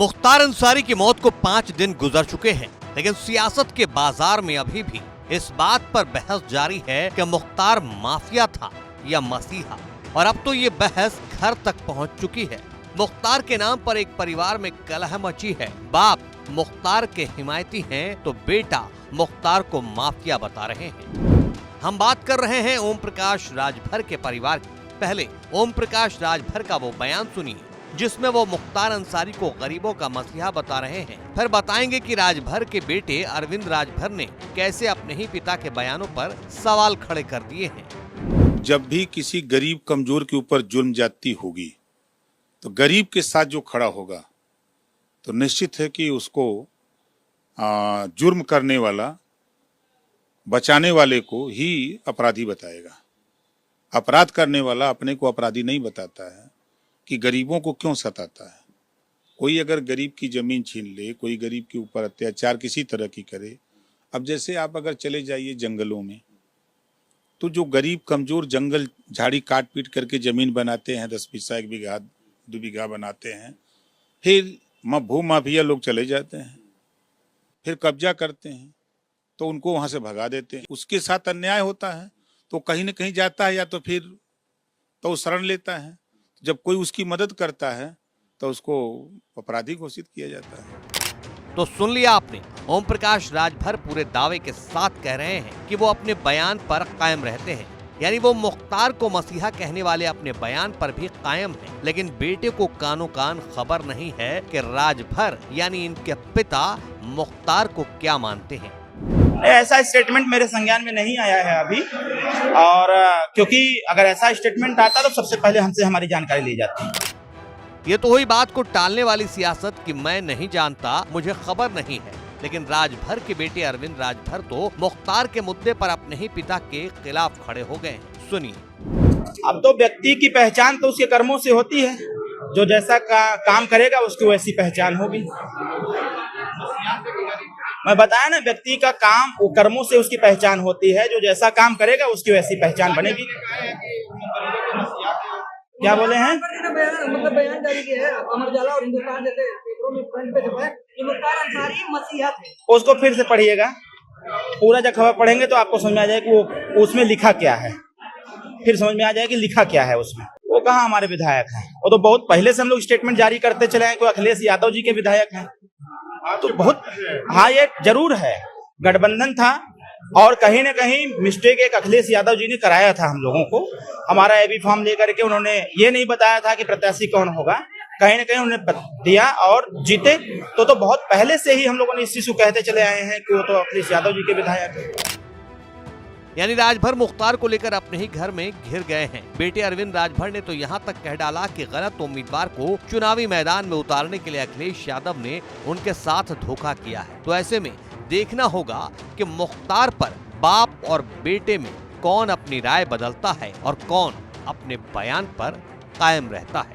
मुख्तार अंसारी की मौत को 5 दिन गुजर चुके हैं, लेकिन सियासत के बाजार में अभी भी इस बात पर बहस जारी है कि मुख्तार माफिया था या मसीहा। और अब तो ये बहस घर तक पहुंच चुकी है। मुख्तार के नाम पर एक परिवार में कलह मची है। बाप मुख्तार के हिमायती हैं तो बेटा मुख्तार को माफिया बता रहे हैं। हम बात कर रहे हैं ओम प्रकाश राजभर के परिवार की। पहले ओम प्रकाश राजभर का वो बयान सुनिए जिसमें वो मुख्तार अंसारी को गरीबों का मसीहा बता रहे हैं। फिर बताएंगे कि राजभर के बेटे अरविंद राजभर ने कैसे अपने ही पिता के बयानों पर सवाल खड़े कर दिए हैं। जब भी किसी गरीब कमजोर के ऊपर जुल्म ज्यादती होगी तो गरीब के साथ जो खड़ा होगा तो निश्चित है कि उसको जुर्म करने वाला बचाने वाले को ही अपराधी बताएगा। अपराध करने वाला अपने को अपराधी नहीं बताता है कि गरीबों को क्यों सताता है। कोई अगर गरीब की जमीन छीन ले, कोई गरीब के ऊपर अत्याचार किसी तरह की करे, अब जैसे आप अगर चले जाइए जंगलों में तो जो गरीब कमजोर जंगल झाड़ी काट पीट करके जमीन बनाते हैं, 10 बीघा 1 बीघा 2 बीघा बनाते हैं, फिर भू माफिया लोग चले जाते हैं, फिर कब्जा करते हैं तो उनको वहां से भगा देते हैं। उसके साथ अन्याय होता है तो कहीं न कहीं जाता है या तो फिर तो शरण लेता है। जब कोई उसकी मदद करता है तो उसको अपराधी घोषित किया जाता है। तो सुन लिया आपने, ओम प्रकाश राजभर पूरे दावे के साथ कह रहे हैं कि वो अपने बयान पर कायम रहते हैं। यानी वो मुख्तार को मसीहा कहने वाले अपने बयान पर भी कायम हैं। लेकिन बेटे को कानो कान खबर नहीं है कि राजभर यानी इनके पिता मुख्तार को क्या मानते हैं। ऐसा स्टेटमेंट मेरे संज्ञान में नहीं आया है अभी, और क्योंकि अगर ऐसा स्टेटमेंट आता तो सबसे पहले हमसे हमारी जानकारी ली जाती। ये तो हुई बात को टालने वाली सियासत कि मैं नहीं जानता, मुझे खबर नहीं है। लेकिन राजभर के बेटे अरविंद राजभर तो मुख्तार के मुद्दे पर अपने ही पिता के खिलाफ खड़े हो गए। सुनिए। अब तो व्यक्ति की पहचान तो उसके कर्मों से होती है। जो जैसा काम करेगा उसकी वैसी पहचान होगी। मैं बताया ना, व्यक्ति का काम वो कर्मों से उसकी पहचान होती है। जो जैसा काम करेगा उसकी वैसी पहचान बनेगी। क्या बोले हैं? मतलब बयान जारी किया है अमर उजाला और हिंदुस्तान जैसे पेपरों में फ्रंट पे छपा है कि मुख्तार अंसारी मसीहा थे। उसको फिर से पढ़िएगा, पूरा जब खबर पढ़ेंगे तो आपको समझ में आ जाएगा कि वो उसमें लिखा क्या है। फिर समझ में आ जाएगा कि लिखा क्या है उसमें। वो कहाँ हमारे विधायक हैं? वो तो बहुत पहले से हम लोग स्टेटमेंट जारी करते चले हैं। कोई अखिलेश यादव जी के विधायक हैं तो बहुत, हाँ ये जरूर है, गठबंधन था और कहीं न कहीं मिस्टेक एक अखिलेश यादव जी ने कराया था हम लोगों को। हमारा एबी फॉर्म लेकर के उन्होंने ये नहीं बताया था कि प्रत्याशी कौन होगा, कहीं न कहीं उन्होंने दिया और जीते। तो बहुत पहले से ही हम लोगों ने इस चीज को कहते चले आए हैं कि वो तो अखिलेश यादव जी के विधायक है। यानी राजभर मुख्तार को लेकर अपने ही घर में घिर गए हैं। बेटे अरविंद राजभर ने तो यहाँ तक कह डाला कि गलत उम्मीदवार को चुनावी मैदान में उतारने के लिए अखिलेश यादव ने उनके साथ धोखा किया है। तो ऐसे में देखना होगा कि मुख्तार पर बाप और बेटे में कौन अपनी राय बदलता है और कौन अपने बयान पर कायम रहता है।